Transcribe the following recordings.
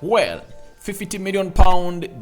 Well, £50 million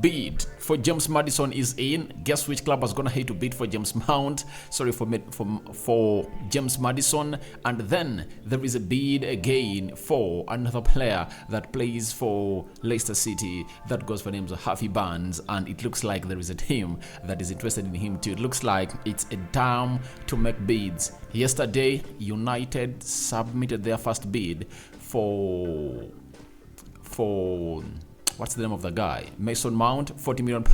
bid for James Maddison is in. Guess which club was gonna hate to bid for James Mount? Sorry for James Maddison. And then there is a bid again for another player that plays for Leicester City that goes for names of Harvey Barnes, and it looks like there is a team that is interested in him too. It looks like it's a time to make bids. Yesterday, United submitted their first bid for what's the name of the guy? Mason Mount, £40 million.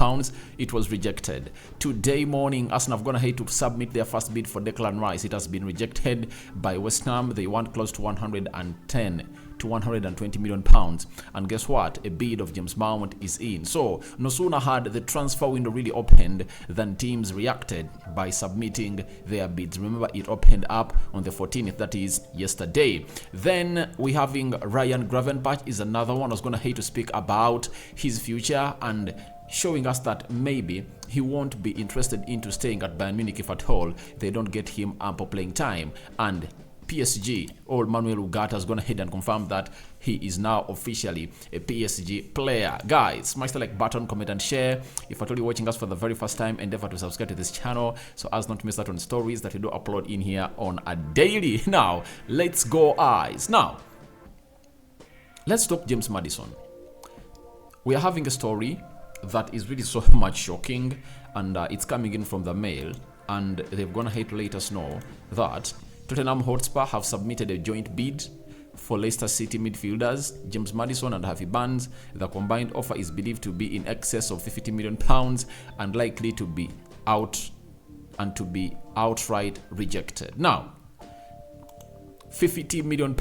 It was rejected. Today morning, Arsenal have gone ahead to submit their first bid for Declan Rice. It has been rejected by West Ham. They want close to 110 to 120 million pounds. And guess what? A bid of James Mount is in. So no sooner had the transfer window really opened than teams reacted by submitting their bids. Remember, it opened up on the 14th, that is yesterday. Then we having Ryan Gravenberch is another one. I was going to hate to speak about his future and showing us that maybe he won't be interested into staying at Bayern Munich if at all they don't get him ample playing time. And PSG, old Manuel Ugarte, has gone ahead and confirmed that he is now officially a PSG player. Guys, smash the like button, comment and share. If at all you're watching us for the very first time, endeavor to subscribe to this channel so as not to miss out on stories that we do upload in here on a daily. Now, let's go eyes. Now, let's talk James Maddison. We are having a story that is really so much shocking, and it's coming in from the Mail, and they've gone ahead to let us know that Tottenham Hotspur have submitted a joint bid for Leicester City midfielders James Maddison and Harvey Barnes. The combined offer is believed to be in excess of £50 million and likely to be outright rejected. Now, £50 million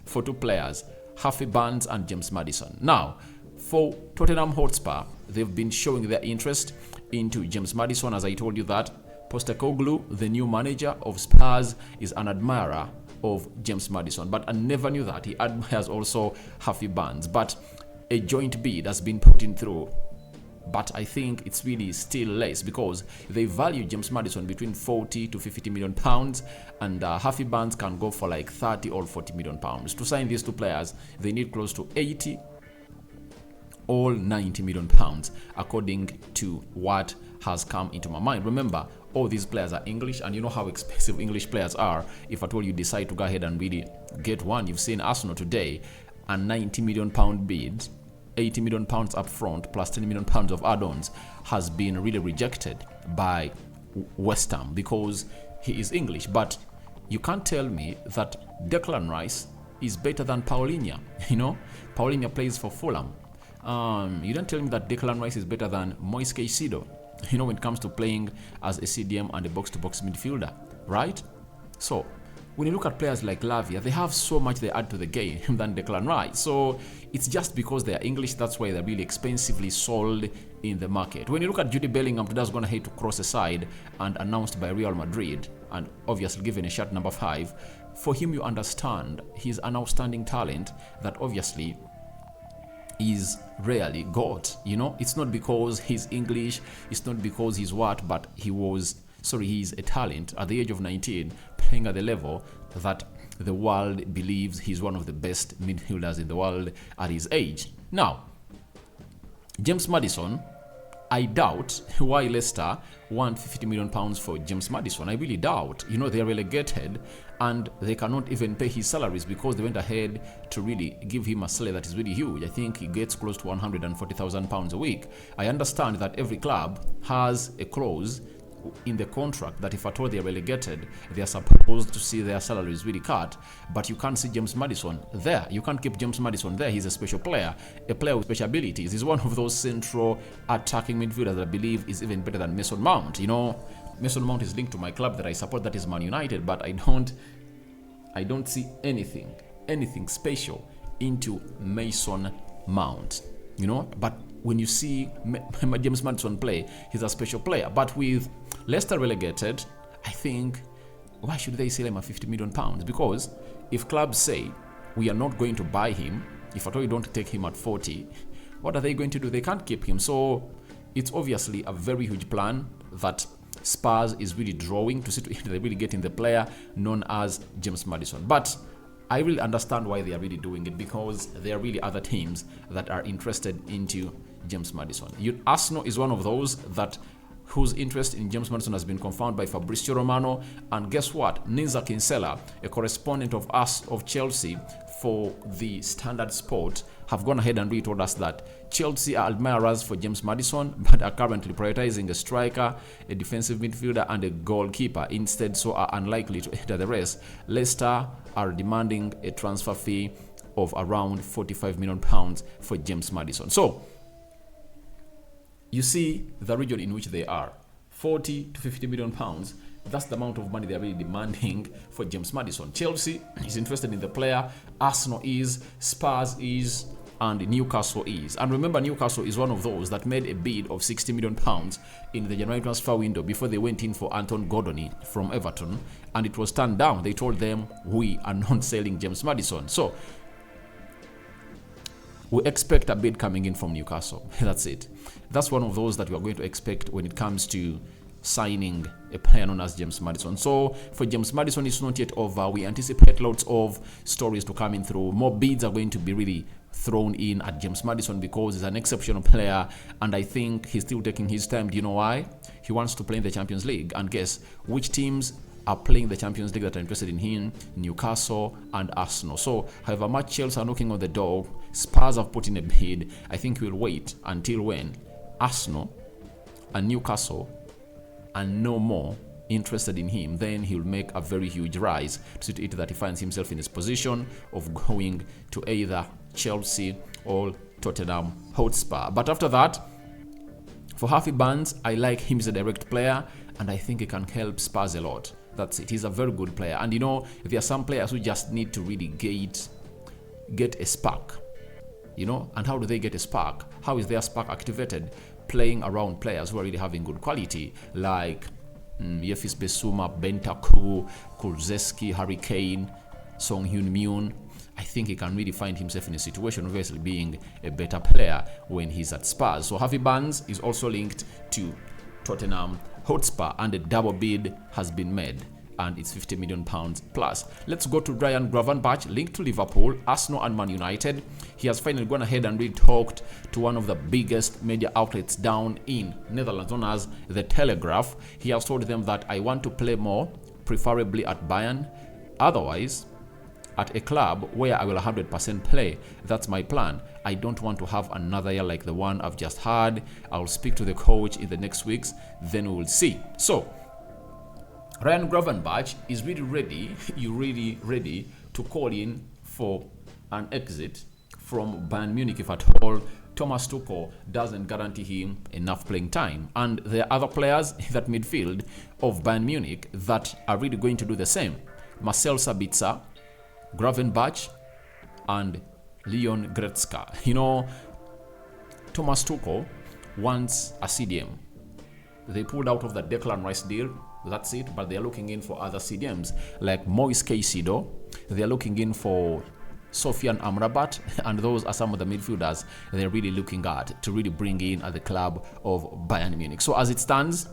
for two players, Harvey Barnes and James Maddison. Now, for Tottenham Hotspur, they've been showing their interest into James Maddison. As I told you that Postecoglou, the new manager of Spurs, is an admirer of James Maddison, but I never knew that he admires also Harvey Barnes. But a joint bid has been put in through, but I think it's really still less because they value James Maddison between 40 to 50 million pounds, and Harvey Barnes can go for like 30 or 40 million pounds. To sign these two players, they need close to 80 or 90 million pounds, according to what has come into my mind. Remember, all these players are English, and you know how expensive English players are. If at all you decide to go ahead and really get one, you've seen Arsenal today, a £90 million bid, £80 million up front plus £10 million of add-ons, has been really rejected by West Ham because he is English. But you can't tell me that Declan Rice is better than Paulinho. You know, Paulinho plays for Fulham. You don't tell me that Declan Rice is better than Moise Caicedo, you know, when it comes to playing as a CDM and a box-to-box midfielder, right? So, when you look at players like Lavia, they have so much they add to the game than Declan Rice. So, it's just because they are English, that's why they're really expensively sold in the market. When you look at Jude Bellingham, that's going to hate to cross aside and announced by Real Madrid, and obviously given a shirt number 5, for him you understand he's an outstanding talent that obviously is rarely got. You know, it's not because he's English, it's not because he's what, but he's a talent at the age of 19, playing at the level that the world believes he's one of the best midfielders in the world at his age. Now, James Maddison, I doubt why Leicester want £50 million for James Maddison. I really doubt. You know, they're relegated and they cannot even pay his salaries because they went ahead to really give him a salary that is really huge. I think he gets close to £140,000 a week. I understand that every club has a clause in the contract that if at all they're relegated, they are supposed to see their salaries really cut, but you can't see James Maddison there. You can't keep James Maddison there. He's a special player, a player with special abilities. He's one of those central attacking midfielders that I believe is even better than Mason Mount. You know, Mason Mount is linked to my club that I support, that is Man United, but I don't see anything special into Mason Mount, you know. But when you see James Maddison play, he's a special player. But with Leicester relegated, I think, why should they sell him at £50 million? Because if clubs say, we are not going to buy him, if at all you don't take him at 40, what are they going to do? They can't keep him. So it's obviously a very huge plan that Spurs is really drawing to see if they really get in the player known as James Maddison. But I really understand why they are really doing it, because there are really other teams that are interested into James Maddison. Arsenal is one of those that whose interest in James Maddison has been confirmed by Fabrizio Romano. And guess what? Ninza Kinsella, a correspondent of Chelsea for the Standard Sport, have gone ahead and told us that Chelsea are admirers for James Maddison, but are currently prioritizing a striker, a defensive midfielder, and a goalkeeper instead, so are unlikely to enter the race. Leicester are demanding a transfer fee of around £45 million for James Maddison. So you see the region in which they are, 40 to 50 million pounds. That's the amount of money they're really demanding for James Maddison. Chelsea is interested in the player, Arsenal is, Spurs is, and Newcastle is. And remember, Newcastle is one of those that made a bid of £60 million in the January transfer window before they went in for Anton Gordon from Everton, and it was turned down. They told them, we are not selling James Maddison. So we expect a bid coming in from Newcastle. That's it. That's one of those that we are going to expect when it comes to signing a player known as James Maddison. So for James Maddison, it's not yet over. We anticipate lots of stories to come in through. More bids are going to be really thrown in at James Maddison because he's an exceptional player, and I think he's still taking his time. Do you know why? He wants to play in the Champions League, and guess which teams are playing the Champions League that are interested in him? Newcastle and Arsenal. So however much Chelsea are knocking on the door, Spurs have put in a bid. I think we'll wait until when Arsenal and Newcastle are no more interested in him, then he'll make a very huge rise to see it that he finds himself in his position of going to either Chelsea or Tottenham Hotspur. But after that, for Harvey Barnes, I like him as a direct player, and I think he can help Spurs a lot. That's it. He's a very good player. And you know, there are some players who just need to really get a spark. You know, and how do they get a spark? How is their spark activated? Playing around players who are really having good quality, like Yefis Besuma, Bentaku, Kurzewski, Harry Kane, Song Hyun-myun. I think he can really find himself in a situation of obviously being a better player when he's at Spurs. So Harvey Barnes is also linked to Tottenham Hotspur, and a double bid has been made, and it's £50 million plus. Let's go to Ryan Gravenberch, linked to Liverpool, Arsenal, and Man United. He has finally gone ahead and really talked to one of the biggest media outlets down in Netherlands, known as The Telegraph. He has told them that I want to play more, preferably at Bayern. Otherwise, at a club where I will 100% play. That's my plan. I don't want to have another year like the one I've just had. I'll speak to the coach in the next weeks, then we will see. So Ryan Gravenberch is really ready to call in for an exit from Bayern Munich if at all Thomas Tuchel doesn't guarantee him enough playing time. And there are other players in that midfield of Bayern Munich that are really going to do the same. Marcel Sabitzer, Gravenberch, and Leon Goretzka. You know, Thomas Tuchel wants a CDM. They pulled out of the Declan Rice deal. That's it. But they are looking in for other CDMs like Moise Caicedo. They are looking in for Sofian Amrabat, and those are some of the midfielders they're really looking at to really bring in at the club of Bayern Munich. So as it stands,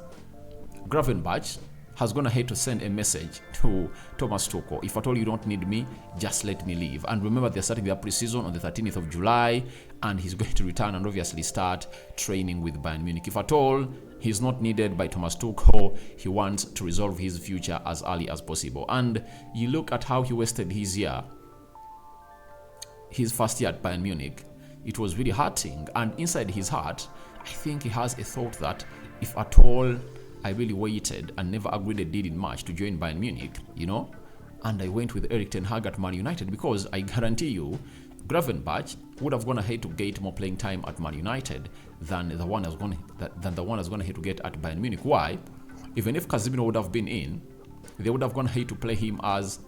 Gravenberch has gone ahead to send a message to Thomas Tuchel. If at all you don't need me, just let me leave. And remember, they're starting their preseason on the 13th of July, and he's going to return and obviously start training with Bayern Munich. If at all he's not needed by Thomas Tuchel, he wants to resolve his future as early as possible. And you look at how he wasted his first year at Bayern Munich. It was really hurting, and inside his heart, I think he has a thought that if at all I really waited and never agreed a deal in March to join Bayern Munich, you know, and I went with Erik ten Hag at Man United, because I guarantee you, Gravenberch would have gone ahead to get more playing time at Man United than the one that's gone ahead to get at Bayern Munich. Why? Even if Casemiro would have been in, they would have gone ahead to play him as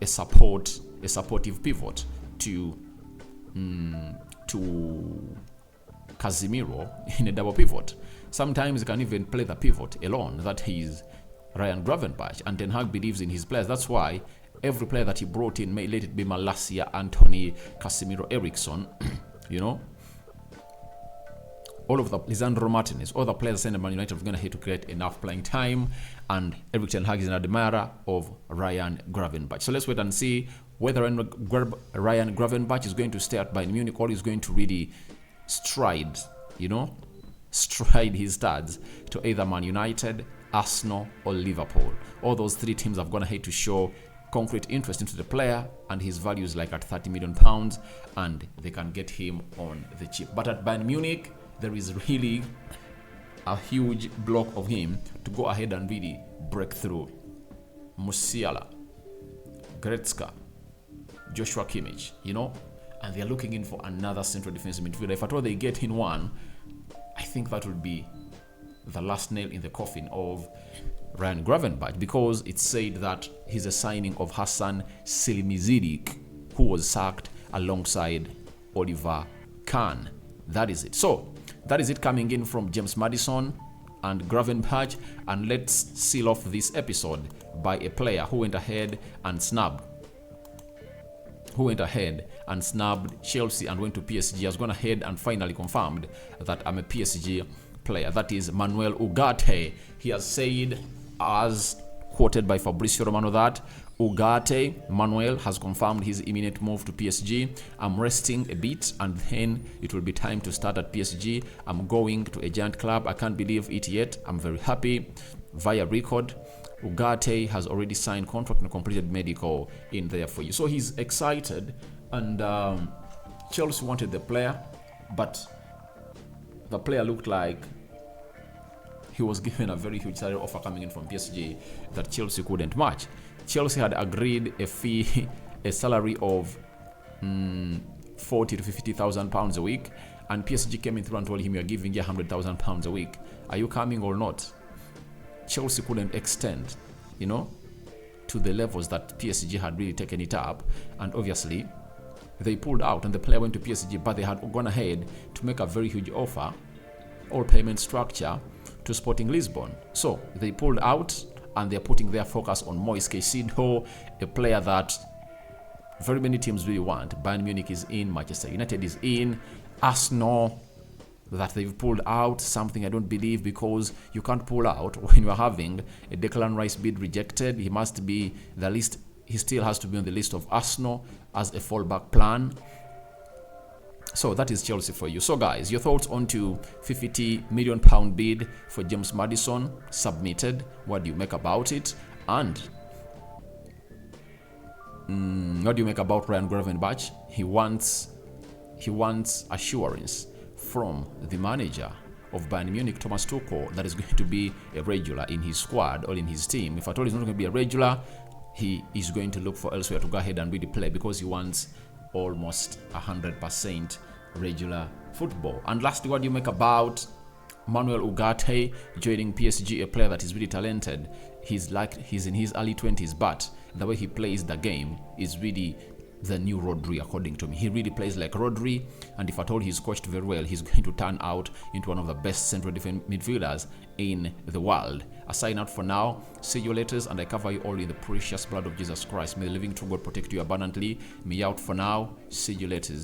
a supportive pivot to Casemiro in a double pivot. Sometimes he can even play the pivot alone. That is Ryan Gravenberch, and Ten Hag believes in his players. That's why every player that he brought in, let it be Malacia, Anthony, Casemiro, Eriksson, you know, all of the Lisandro Martinez, all the players signed at Man United are going to have to create enough playing time, and Erik ten Hag is an admirer of Ryan Gravenberch. So let's wait and see whether Ryan Gravenberch is going to stay at Bayern Munich or is going to really stride his studs to either Man United, Arsenal, or Liverpool. All those three teams have gone ahead to show concrete interest into the player, and his value is like at £30 million, and they can get him on the cheap. But at Bayern Munich, there is really a huge block of him to go ahead and really break through. Musiala, Goretzka, Joshua Kimmich, and they're looking in for another central defensive midfielder. If at all they get in one, I think that would be the last nail in the coffin of Ryan Gravenberch, because it's said that he's a signing of Hassan Selimizidic, who was sacked alongside Oliver Kahn. That is it. So that is it coming in from James Maddison and Gravenberch, and let's seal off this episode by a player who went ahead and snubbed Chelsea and went to PSG. Has gone ahead and finally confirmed that I'm a PSG player. That is Manuel Ugarte. He has said, as quoted by Fabrizio Romano, that Ugarte, Manuel, has confirmed his imminent move to PSG. I'm resting a bit and then it will be time to start at PSG. I'm going to a giant club. I can't believe it yet. I'm very happy. Via record, Ugarte has already signed contract and completed medical in there for you. So he's excited, and Chelsea wanted the player, but the player looked like he was given a very huge salary offer coming in from PSG that Chelsea couldn't match. Chelsea had agreed a salary of 40 to 50,000 pounds a week, and PSG came in through and told him, "You're giving you 100,000 pounds a week. Are you coming or not?" Chelsea couldn't extend, to the levels that PSG had really taken it up, and obviously they pulled out, and the player went to PSG, but they had gone ahead to make a very huge offer, all payment structure, to Sporting Lisbon. So they pulled out, and they're putting their focus on Moise Caicedo, a player that very many teams really want. Bayern Munich is in, Manchester United is in, Arsenal, that they've pulled out, something I don't believe, because you can't pull out when you're having a Declan Rice bid rejected. He must be the list. He still has to be on the list of Arsenal as a fallback plan. So that is Chelsea for you. So guys, your thoughts on to £50 million bid for James Maddison submitted. What do you make about it? And what do you make about Ryan Gravenberch? He wants assurance from the manager of Bayern Munich, Thomas Tuchel, that is going to be a regular in his squad or in his team. If at all he's not going to be a regular, he is going to look for elsewhere to go ahead and really play, because he wants almost 100% regular football. And lastly, what do you make about Manuel Ugarte joining PSG, a player that is really talented? He's in his early 20s, but the way he plays the game is really the new Rodri, according to me. He really plays like Rodri, and if at all he's coached very well, he's going to turn out into one of the best central defense midfielders in the world. I sign out for now. See you later, and I cover you all in the precious blood of Jesus Christ. May the living true God protect you abundantly. Me out for now. See you later.